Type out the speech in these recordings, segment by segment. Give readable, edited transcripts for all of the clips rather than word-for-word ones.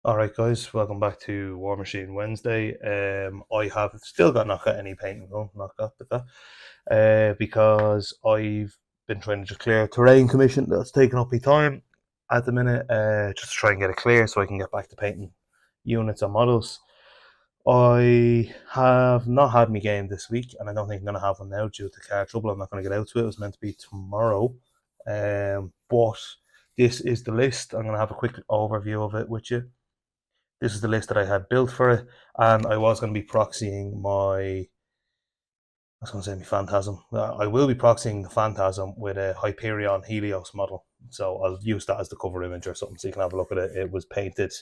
Alright guys, welcome back to Warmachine Wednesday. I have still got not got any painting done, not got that. Because I've been trying to just clear a terrain commission that's taking up my time at the minute, just to try and get it clear so I can get back to painting units and models. I have not had my game this week, and I don't think I'm going to have one now due to car trouble. I'm not going to get out to it. It was meant to be tomorrow. But this is the list. I'm going to have a quick overview of it with you. This is the list that I had built for it, and I was going to be proxying I was going to say my Phantasm. I will be proxying the Phantasm with a Hyperion Helios model. So I'll use that as the cover image or something so you can have a look at it. It was painted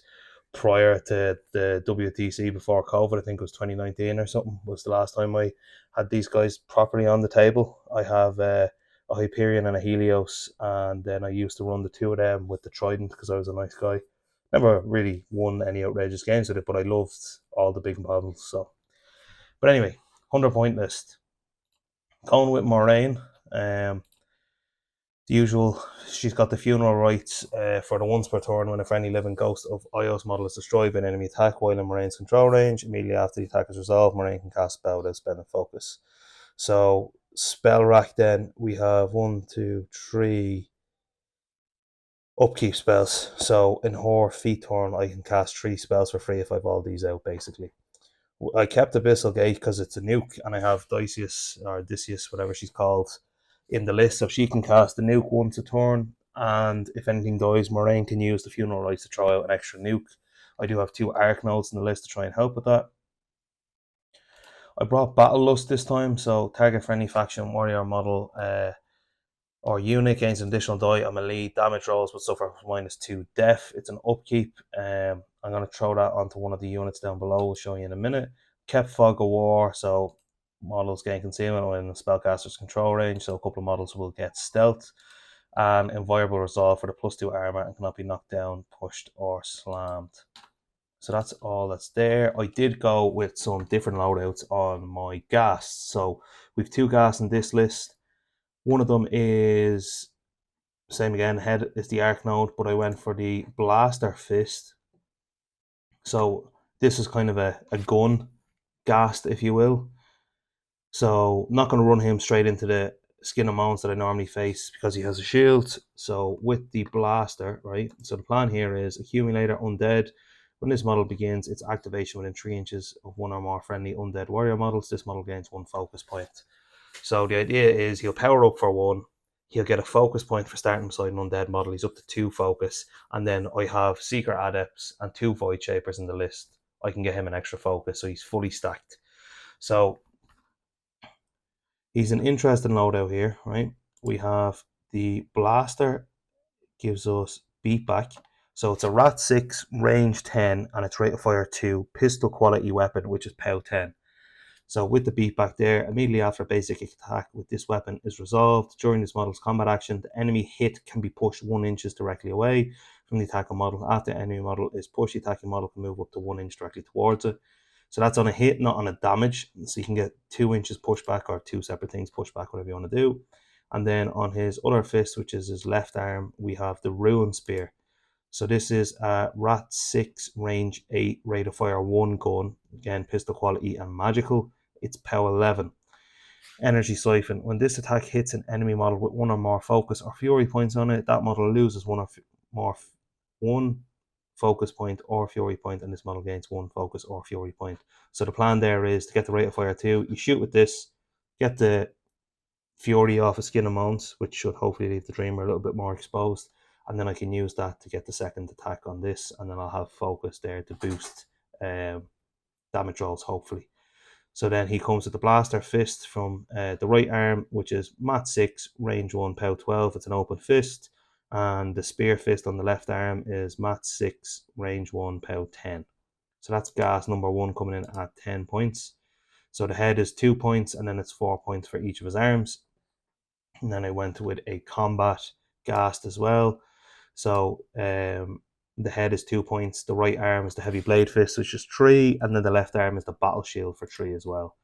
prior to the WTC before COVID. I think it was 2019 or something was the last time I had these guys properly on the table. I have a Hyperion and a Helios, and then I used to run the two of them with the Trident because I was a nice guy. Never really won any outrageous games with it, but I loved all the big models. So, but anyway, 100 point list. Going with Morayne, the usual. She's got the funeral rites for the once per turn when a friendly living ghost of Io's model is destroyed by an enemy attack while in Morayne's control range. Immediately after the attack is resolved, Morayne can cast spell without spending focus. So spell rack. Then we have 1, 2, 3 upkeep spells. So in her feet turn, I can cast 3 spells for free if I've all these out. Basically, I kept Abyssal Gate because it's a nuke, and I have Decius or Odysseus, whatever she's called, in the list, so she can cast the nuke once a turn. And if anything dies, Morayne can use the funeral rites to try out an extra nuke. I do have 2 Arc Notes in the list to try and help with that. I brought Battle Lust this time, so target friendly faction warrior model or unit gains an additional die on melee damage rolls but suffer -2 death. It's an upkeep. I'm going to throw that onto one of the units down below. We'll show you in a minute. Kept Fog of War, so models gain concealment when the spellcaster's control range, so a couple of models will get stealth. And Invulnerable Resolve for the +2 armor and cannot be knocked down, pushed, or slammed. So that's all that's there. I did go with some different loadouts on my ghasts. So we've 2 ghasts in this list. One of them is same again, head is the Arc Node, but I went for the Blaster Fist. So this is kind of a gun ghast, if you will. So I'm not going to run him straight into the skin of mounts that I normally face because he has a shield. So with the blaster, right? So the plan here is accumulator undead. When this model begins its activation within 3 inches of one or more friendly undead warrior models, this model gains 1 focus point. So the idea is he'll power up for 1. He'll get a focus point for starting beside an undead model. He's up to 2 focus. And then I have Seeker Adepts and 2 Void Shapers in the list. I can get him an extra focus, so he's fully stacked. So he's an interesting loadout here, right? We have the Blaster, gives us beat back. So it's a Rat 6, range 10, and it's rate of fire 2, pistol quality weapon, which is POW 10. So with the beatback there, immediately after a basic attack with this weapon is resolved, during this model's combat action, the enemy hit can be pushed 1 inch directly away from the attacking model. After the enemy model is pushed, the attacking model can move up to 1 inch directly towards it. So that's on a hit, not on a damage. So you can get 2 inches pushback or 2 separate things pushback, whatever you want to do. And then on his other fist, which is his left arm, we have the Ruin Spear. So this is a Rat 6, range 8, rate of fire 1 gun. Again, pistol quality and magical. It's POW 11. Energy Siphon. When this attack hits an enemy model with 1 or more focus or fury points on it, that model loses 1 or more 1 focus point or fury point, and this model gains 1 focus or fury point. So the plan there is to get the rate of fire 2. You shoot with this, get the fury off a Skin of Mounts, which should hopefully leave the Dreamer a little bit more exposed, and then I can use that to get the second attack on this, and then I'll have focus there to boost damage rolls, hopefully. So then he comes with the Blaster Fist from the right arm, which is Mat 6, range 1, POW 12. It's an open fist. And the Spear Fist on the left arm is Mat 6, range 1, POW 10. So that's gas number 1 coming in at 10 points. So the head is 2 points, and then it's 4 points for each of his arms. And then I went with a combat ghast as well. So the head is 2 points. The right arm is the heavy blade fist, which is 3, and then the left arm is the battle shield for 3 as well.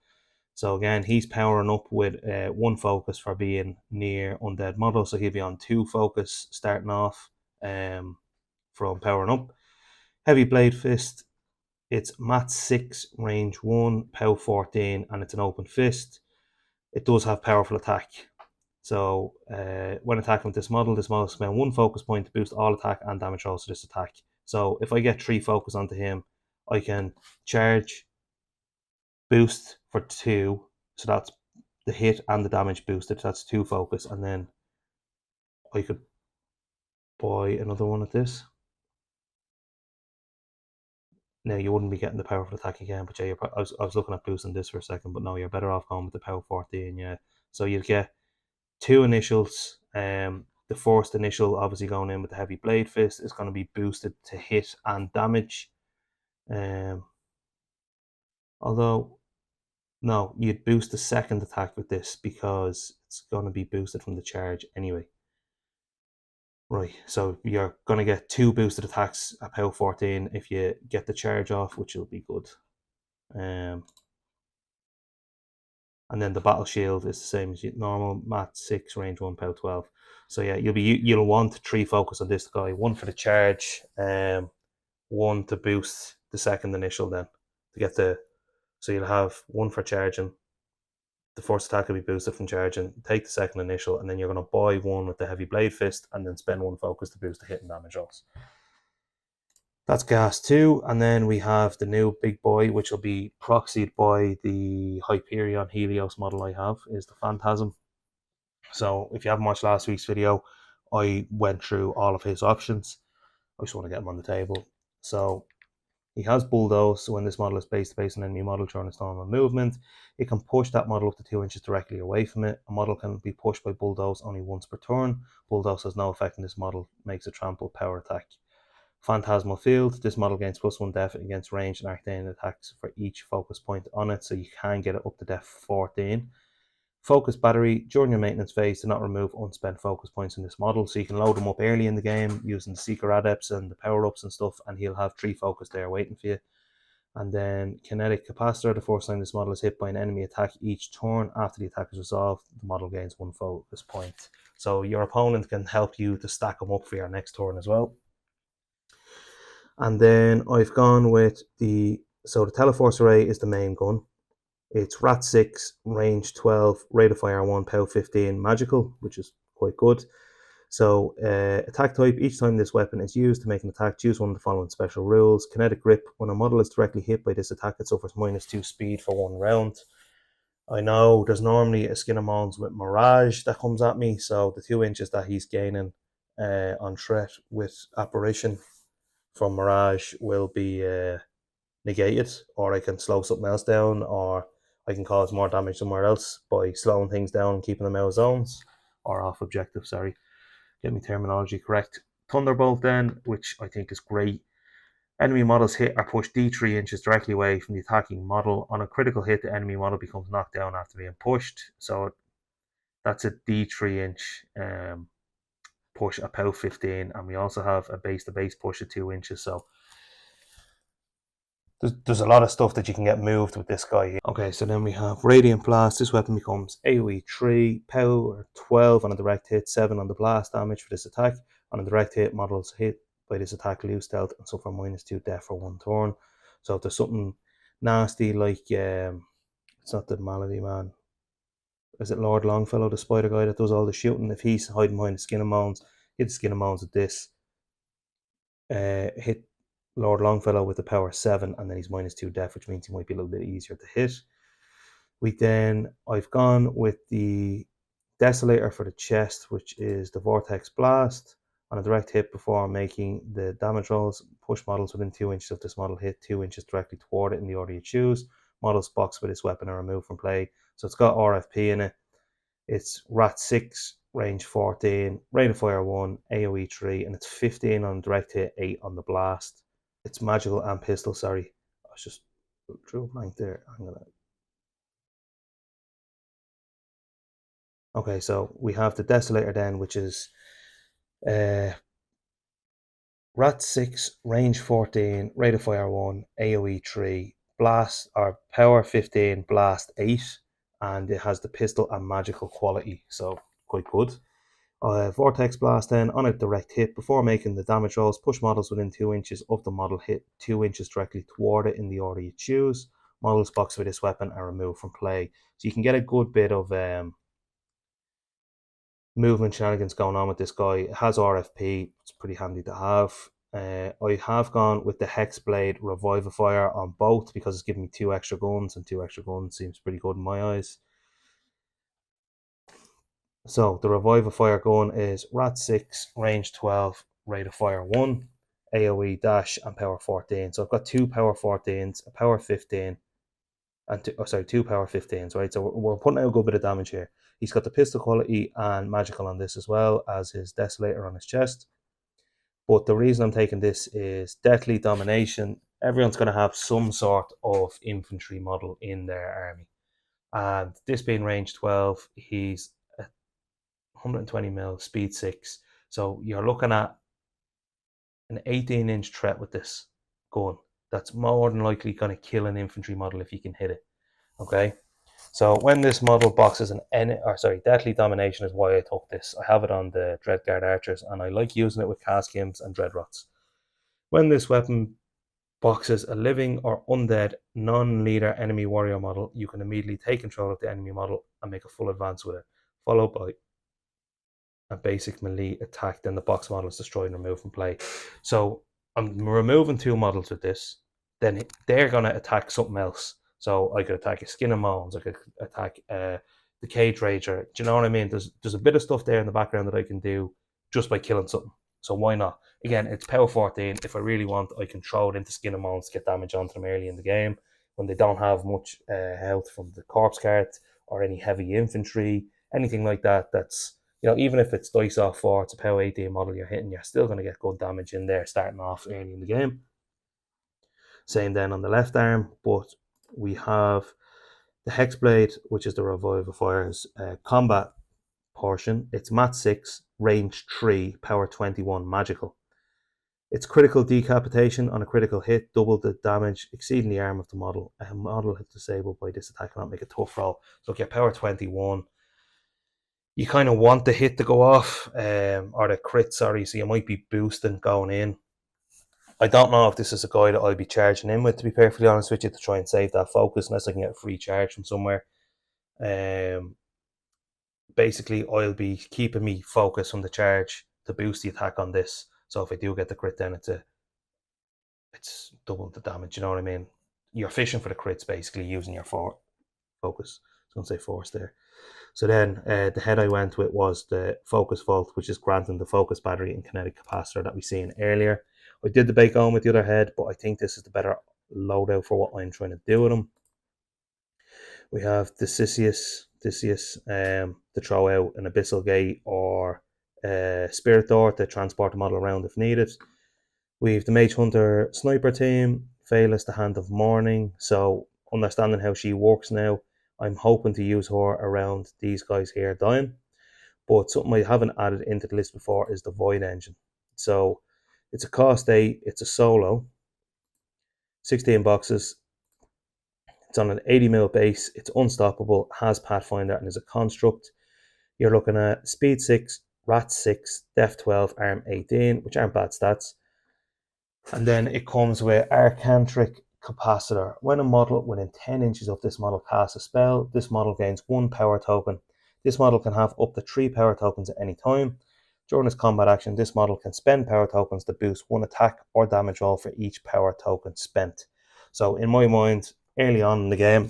So again, he's powering up with 1 focus for being near undead model, so he'll be on 2 focus starting off from powering up. Heavy Blade Fist, it's Mat 6, range 1, power 14, and it's an open fist. It does have powerful attack. So when attacking with this model spends 1 focus point to boost all attack and damage rolls to this attack. So if I get 3 focus onto him, I can charge, boost for 2. So that's the hit and the damage boosted. That's 2 focus, and then I could buy another one at this. Now you wouldn't be getting the powerful attack again, but yeah, I was looking at boosting this for a second, but no, you're better off going with the power 14. Yeah, so you'll get 2 initials. The first initial, obviously going in with the heavy blade fist, is going to be boosted to hit and damage. Although no, you'd boost the second attack with this because it's going to be boosted from the charge anyway. Right, so you're going to get 2 boosted attacks at power 14 if you get the charge off, which will be good. And then the battle shield is the same as normal, Mat 6, range 1, power 12. So yeah, you'll want 3 focus on this guy, 1 for the charge, 1 to boost the second initial then to get the. So you'll have 1 for charging. The first attack will be boosted from charging. Take the second initial, and then you're going to buy 1 with the heavy blade fist, and then spend 1 focus to boost the hit and damage rolls. That's gas 2, and then we have the new big boy, which will be proxied by the Hyperion Helios model I have, is the Phantasm. So if you haven't watched last week's video, I went through all of his options. I just want to get him on the table. So he has Bulldoze, so when this model is base to base an enemy model during its normal movement, it can push that model up to 2 inches directly away from it. A model can be pushed by Bulldoze only once per turn. Bulldoze has no effect on this model, makes a trample power attack. Phantasmal Field, this model gains +1 def against ranged and arcane attacks for each focus point on it, so you can get it up to def 14. Focus Battery, during your maintenance phase, do not remove unspent focus points in this model, so you can load them up early in the game using the Seeker Adepts and the power-ups and stuff, and he'll have 3 focus there waiting for you. And then Kinetic Capacitor, the first time this model is hit by an enemy attack each turn after the attack is resolved, the model gains 1 focus point. So your opponent can help you to stack them up for your next turn as well. And then I've gone with the Teleforce Array is the main gun. It's Rat 6, range 12, rate of fire 1, power 15, magical, which is quite good. So attack type, each time this weapon is used to make an attack, choose one of the following special rules. Kinetic Grip, when a model is directly hit by this attack, it suffers -2 speed for 1 round. I know there's normally a Skin of Moans with Mirage that comes at me, so the 2 inches that he's gaining on threat with Apparition from Mirage will be negated, or I can slow something else down, or I can cause more damage somewhere else by slowing things down and keeping them out of zones, or off objective, sorry. Get me terminology correct. Thunderbolt then, which I think is great. Enemy models hit are pushed D3 inches directly away from the attacking model. On a critical hit, the enemy model becomes knocked down after being pushed. So that's a D3 inch push at power 15, and we also have a base to base push at 2 inches. So there's a lot of stuff that you can get moved with this guy here. Okay, so then we have Radiant Blast. This weapon becomes AoE 3, power 12 on a direct hit, 7 on the blast damage for this attack. On a direct hit, models hit by this attack lose stealth and suffer -2 death for 1 turn. So if there's something nasty like, it's not the Malady Man, is it Lord Longfellow, the spider guy that does all the shooting? If he's hiding behind the Skin of Moans, hit the Skin of Moans with this, hit Lord Longfellow with the power 7, and then he's -2 def, which means he might be a little bit easier to hit. I've gone with the Desolator for the chest, which is the Vortex Blast. On a direct hit before making the damage rolls, push models within 2 inches of this model hit 2 inches directly toward it in the order you choose. Models boxed with this weapon are removed from play. So it's got RFP in it. It's Rat 6, range 14, rate of fire 1, AoE 3, and it's 15 on direct hit, 8 on the blast. It's magical and pistol, sorry. I was just drew a blank there. Okay, so we have the Desolator then, which is Rat 6, range 14, rate of fire 1, AoE 3, blast or power 15, blast 8, and it has the pistol and magical quality, so quite good. Vortex Blast then, on a direct hit, before making the damage rolls, push models within 2 inches of the model hit 2 inches directly toward it in the order you choose. Models boxed with this weapon are removed from play. So you can get a good bit of movement shenanigans going on with this guy. It has RFP, it's pretty handy to have. I have gone with the Hexblade Revivifier on both because it's giving me 2 extra guns, and 2 extra guns seems pretty good in my eyes. So the Revivifier gun is Rat 6, range 12, rate of fire 1, AoE dash, and power 14. So I've got 2 power 14s, a power 15, and 2 power 15s, right? So we're putting out a good bit of damage here. He's got the pistol quality and magical on this as well as his Desolator on his chest. But the reason I'm taking this is Deathly Domination. Everyone's going to have some sort of infantry model in their army. And this being range 12, he's 120 mil, speed 6. So you're looking at an 18-inch threat with this gun. That's more than likely going to kill an infantry model if you can hit it. Okay. So when this model boxes Deathly Domination is why I took this. I have it on the Dreadguard Archers, and I like using it with Caskims and Dreadrots. When this weapon boxes a living or undead non-leader enemy warrior model, you can immediately take control of the enemy model and make a full advance with it, followed by a basic melee attack. Then the box model is destroyed and removed from play. So I'm removing 2 models with this. Then they're going to attack something else. So I could attack a Skin and Moans. I could attack the Cage Rager. Do you know what I mean? There's a bit of stuff there in the background that I can do just by killing something. So why not? Again, it's power 14. If I really want, I can throw it into Skin and Moans, get damage onto them early in the game when they don't have much health from the corpse cart or any heavy infantry, anything like that. That's, you know, even if it's dice off 4, it's a power 18 model you're hitting, you're still going to get good damage in there starting off early in the game. Same then on the left arm, but we have the Hexblade, which is the Revivifier's combat portion. It's mat 6, range 3, power 21, magical. It's critical decapitation on a critical hit, double the damage exceeding the arm of the model. A model hit disabled by this attack cannot make a tough roll. So get power 21. You kind of want the hit to go off, or the crit, sorry, so you might be boosting going in. I don't know if this is a guy that I'll be charging in with, to be perfectly honest with you, to try and save that focus, unless I can get a free charge from somewhere. Basically, I'll be keeping me focus from the charge to boost the attack on this. So if I do get the crit, then it's double the damage, you know what I mean? You're fishing for the crits, basically, using your focus. I was going to say force there. So then the head I went with was the Focus Vault, which is granting the focus battery and kinetic capacitor that we seen earlier. I did the Bacon with the other head, but I think this is the better loadout for what I'm trying to do with them. We have the Theseus to throw out an Abyssal Gate or Spirit Door to transport the model around if needed. We have the Mage Hunter Sniper team, Phalis the Hand of Morning. So understanding how she works now, I'm hoping to use her around these guys here dying. But something I haven't added into the list before is the Void Engine. So it's a cost 8, it's a solo, 16 boxes. It's on an 80mm base, it's unstoppable, has Pathfinder, and is a construct. You're looking at Speed 6, Rat 6, Def 12, Arm 18, which aren't bad stats. And then it comes with Arcantric Capacitor. When a model within 10 inches of this model casts a spell, this model gains 1 power token. This model can have up to 3 power tokens at any time. During its combat action, this model can spend power tokens to boost 1 attack or damage roll for each power token spent. So in my mind, early on in the game,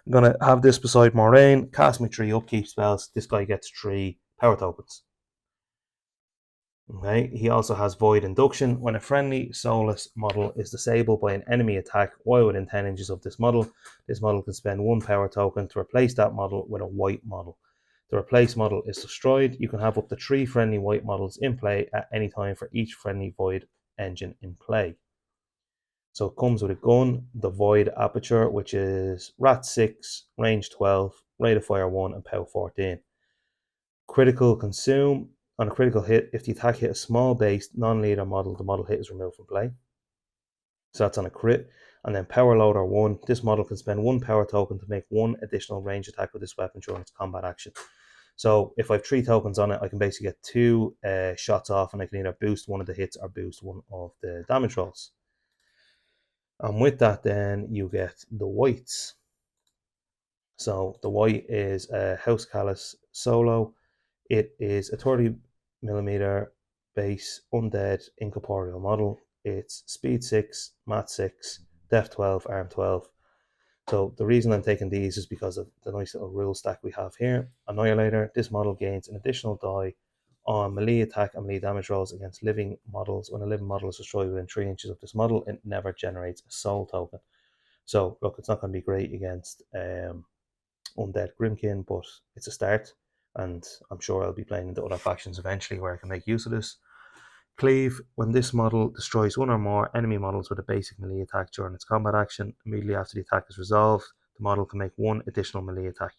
I'm going to have this beside Morayne, cast me 3 upkeep spells. This guy gets 3 power tokens. Okay. He also has Void Induction. When a friendly soulless model is disabled by an enemy attack while within 10 inches of this model can spend 1 power token to replace that model with a white model. The replaced model is destroyed. You can have up to 3 friendly white models in play at any time for each friendly Void engine in play. So it comes with a gun, the Void Aperture, which is Rat 6, range 12, rate of fire 1, and power 14. Critical Consume. On a critical hit, if the attack hit a small based non-leader model, the model hit is removed from play. So that's on a crit. And then Power Loader 1. This model can spend 1 power token to make 1 additional range attack with this weapon during its combat action. So if I have 3 tokens on it, I can basically get 2 shots off, and I can either boost one of the hits or boost one of the damage rolls. And with that, then you get the whites. So the white is a House Callus solo. It is a 30mm base undead incorporeal model. It's speed 6, mat 6, def 12, arm 12. So the reason I'm taking these is because of the nice little rule stack we have here. Annihilator, this model gains an additional die on melee attack and melee damage rolls against living models. When a living model is destroyed within 3 inches of this model, it never generates a soul token. So look, it's not going to be great against Undead Grimkin, but it's a start, and I'm sure I'll be playing into other factions eventually where I can make use of this. Cleave, when this model destroys one or more enemy models with a basic melee attack during its combat action, immediately after the attack is resolved, the model can make 1 additional melee attack.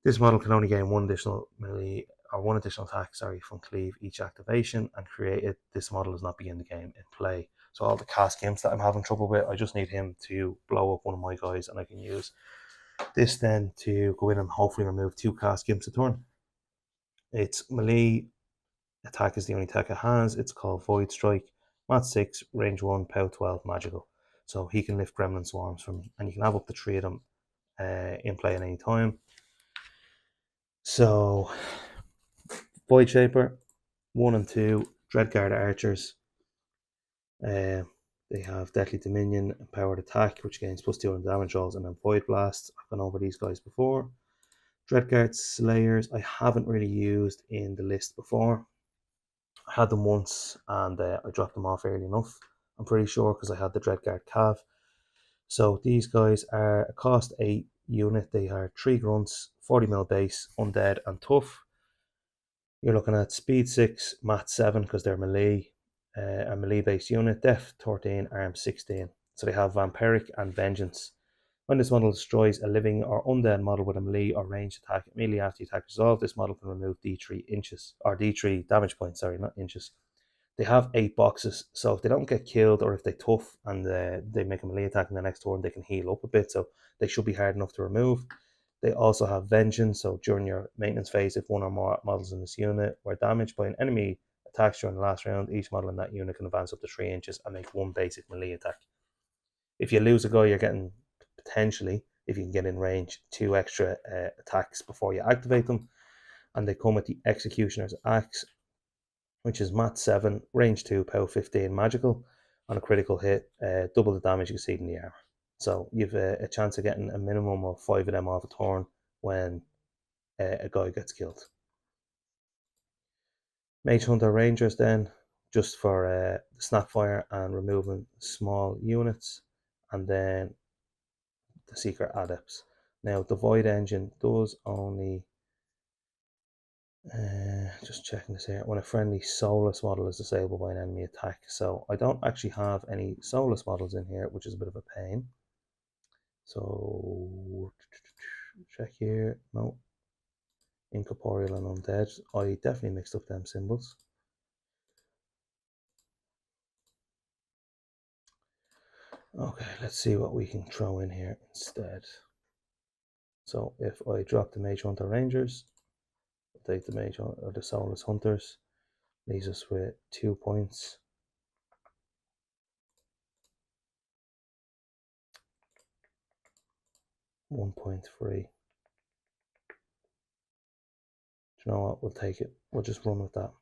This model can only gain 1 additional melee or 1 additional attack, from Cleave each activation, and created this model does not begin the game in play. So all the cast games that I'm having trouble with, I just need him to blow up one of my guys, and I can use this then to go in and hopefully remove 2 cast gimps a turn. Its melee attack is the only attack it has. It's called Void Strike. Mat 6, range 1, power 12, magical. So he can lift Gremlin Swarms from me, and you can have up to 3 of them in play at any time. So, Void Shaper, 1 and 2, Dreadguard Archers. They have Deadly Dominion and Powered Attack, which gains +2 on damage rolls, and then Void Blast. I've gone over these guys before. Dreadguard Slayers, I haven't really used in the list before. I had them once, and I dropped them off early enough, I'm pretty sure, because I had the Dreadguard Cav. So these guys are a cost 8 unit. They are 3 grunts, 40mm base, undead, and tough. You're looking at speed 6, mat 7, because they're melee, a melee based unit, def 13, arm 16. So they have Vampiric and Vengeance. When this model destroys a living or undead model with a melee or ranged attack immediately after the attack is resolved, this model can remove D3 inches, or D3 damage points, not inches. They have 8 boxes, so if they don't get killed, or if they tough and they make a melee attack in the next turn, they can heal up a bit, so they should be hard enough to remove. They also have Vengeance, so during your maintenance phase, if one or more models in this unit were damaged by an enemy attacks during the last round, each model in that unit can advance up to 3 inches and make 1 basic melee attack. If you lose a guy, you're getting potentially, if you can get in range, 2 extra attacks before you activate them. And they come with the Executioner's Axe, which is mat 7, range 2, power 15, magical. On a critical hit, double the damage you see in the armor. So you've a chance of getting a minimum of 5 of them off a turn when a guy gets killed. Mage Hunter Rangers then, just for Snapfire and removing small units. And then the Secret Adepts. Now the Void Engine does only, just checking this here, when a friendly soulless model is disabled by an enemy attack. So I don't actually have any soulless models in here, which is a bit of a pain. So check here, no. Incorporeal and Undead, I definitely mixed up them symbols. Okay, let's see what we can throw in here instead. So if I drop the Mage Hunter Rangers, I'll take the Mage or the Soulless Hunters, leaves us with 2 points. .3. Do you know what? We'll take it. We'll just run with that.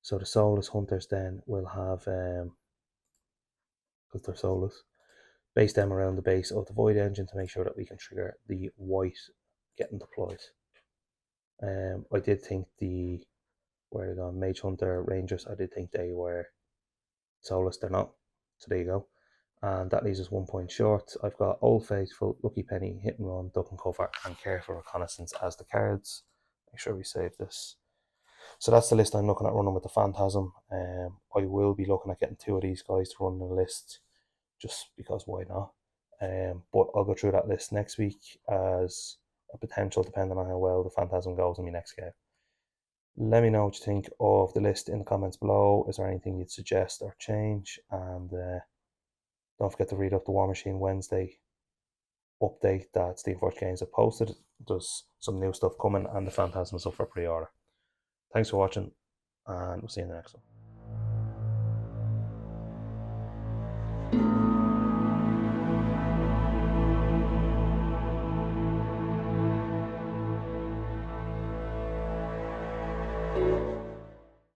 So the Soulless Hunters then will have, because they're soulless, base them around the base of the Void Engine to make sure that we can trigger the white getting deployed. I did think where they gone, Mage Hunter Rangers, I did think they were soulless. They're not. So there you go. And that leaves us 1 point short. I've got Old Faithful, Lucky Penny, Hit and Run, Duck and Cover, and Careful Reconnaissance as the cards. Make sure we save this. So that's the list I'm looking at running with the Phantasm. I will be looking at getting 2 of these guys to run the list, just because why not? But I'll go through that list next week as a potential, depending on how well the Phantasm goes in my next game. Let me know what you think of the list in the comments below. Is there anything you'd suggest or change? And don't forget to read up the Warmachine Wednesday update that Steve Forge Games have posted. there's some new stuff coming, and the Phantasm is up for pre-order. Thanks for watching, and we'll see you in the next one.